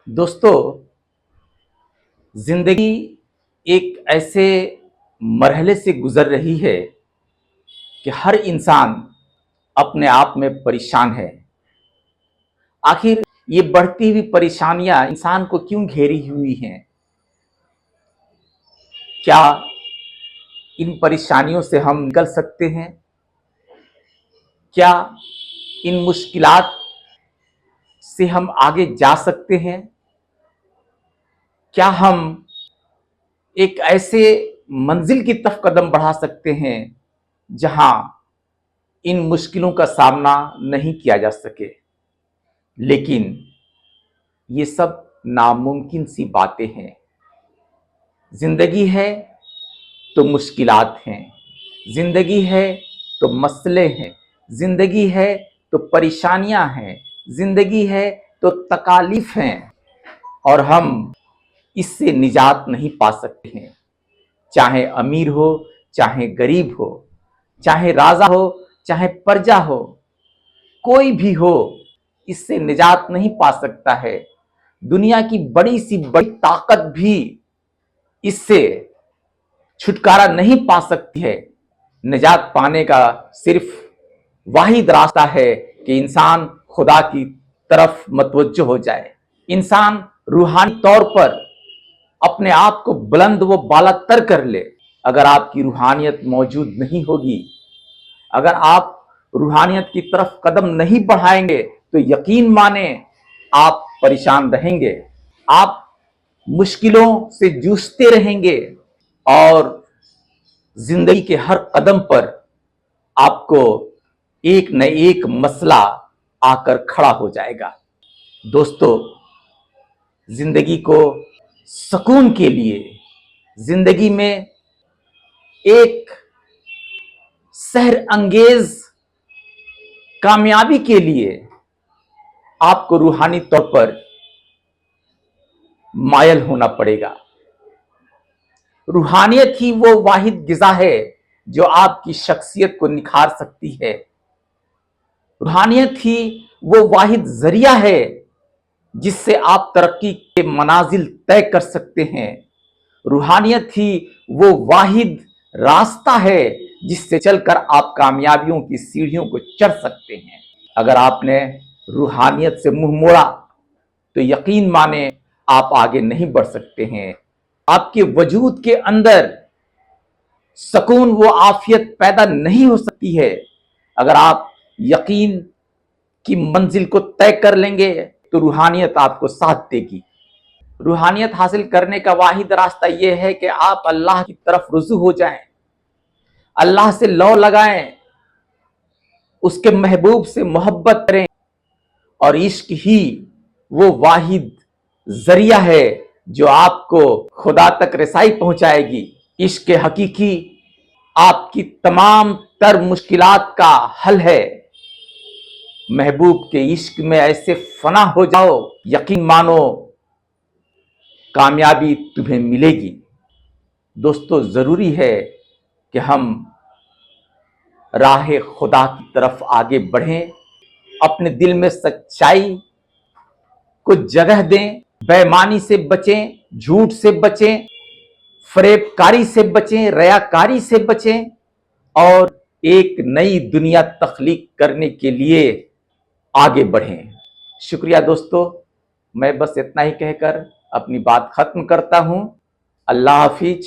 دوستو، زندگی ایک ایسے مرحلے سے گزر رہی ہے کہ ہر انسان اپنے آپ میں پریشان ہے۔ آخر یہ بڑھتی ہوئی پریشانیاں انسان کو کیوں گھیری ہوئی ہیں؟ کیا ان پریشانیوں سے ہم نکل سکتے ہیں؟ کیا ان مشکلات سے ہم آگے جا سکتے ہیں؟ کیا ہم ایک ایسے منزل کی طرف قدم بڑھا سکتے ہیں جہاں ان مشکلوں کا سامنا نہیں کیا جا سکے؟ لیکن یہ سب ناممکن سی باتیں ہیں۔ زندگی ہے تو مشکلات ہیں، زندگی ہے تو مسئلے ہیں، زندگی ہے تو پریشانیاں ہیں، زندگی ہے تو تکالیف ہیں، اور ہم اس سے نجات نہیں پا سکتے ہیں۔ چاہے امیر ہو، چاہے غریب ہو، چاہے راجا ہو، چاہے پرجا ہو، کوئی بھی ہو، اس سے نجات نہیں پا سکتا ہے۔ دنیا کی بڑی سی بڑی طاقت بھی اس سے چھٹکارا نہیں پا سکتی ہے۔ نجات پانے کا صرف واحد راستہ ہے کہ انسان خدا کی طرف متوجہ ہو جائے، انسان روحانی طور پر اپنے آپ کو بلند و بالا تر کر لے۔ اگر آپ کی روحانیت موجود نہیں ہوگی، اگر آپ روحانیت کی طرف قدم نہیں بڑھائیں گے تو یقین مانیں آپ پریشان رہیں گے، آپ مشکلوں سے جوجھتے رہیں گے، اور زندگی کے ہر قدم پر آپ کو ایک نہ ایک مسئلہ آ کر کھڑا ہو جائے گا۔ دوستو، زندگی کو سکون کے لیے، زندگی میں ایک سحر انگیز کامیابی کے لیے آپ کو روحانی طور پر مائل ہونا پڑے گا۔ روحانیت ہی وہ واحد غذا ہے جو آپ کی شخصیت کو نکھار سکتی ہے۔ روحانیت ہی وہ واحد ذریعہ ہے جس سے آپ ترقی کے منازل طے کر سکتے ہیں۔ روحانیت ہی وہ واحد راستہ ہے جس سے چل کر آپ کامیابیوں کی سیڑھیوں کو چڑھ سکتے ہیں۔ اگر آپ نے روحانیت سے منہ موڑا تو یقین مانیں آپ آگے نہیں بڑھ سکتے ہیں۔ آپ کے وجود کے اندر سکون و عافیت پیدا نہیں ہو سکتی ہے۔ اگر آپ یقین کی منزل کو طے کر لیں گے تو روحانیت آپ کو ساتھ دے گی۔ روحانیت حاصل کرنے کا واحد راستہ یہ ہے کہ آپ اللہ کی طرف رجوع ہو جائیں، اللہ سے لو لگائیں، اس کے محبوب سے محبت کریں، اور عشق ہی وہ واحد ذریعہ ہے جو آپ کو خدا تک رسائی پہنچائے گی۔ عشق حقیقی آپ کی تمام تر مشکلات کا حل ہے۔ محبوب کے عشق میں ایسے فنا ہو جاؤ، یقین مانو کامیابی تمہیں ملے گی۔ دوستو، ضروری ہے کہ ہم راہ خدا کی طرف آگے بڑھیں، اپنے دل میں سچائی کو جگہ دیں، بے ایمانی سے بچیں، جھوٹ سے بچیں، فریب کاری سے بچیں، ریاکاری سے بچیں، اور ایک نئی دنیا تخلیق کرنے کے لیے آگے بڑھیں۔ شکریہ دوستو، میں بس اتنا ہی کہہ کر اپنی بات ختم کرتا ہوں۔ اللہ حافظ۔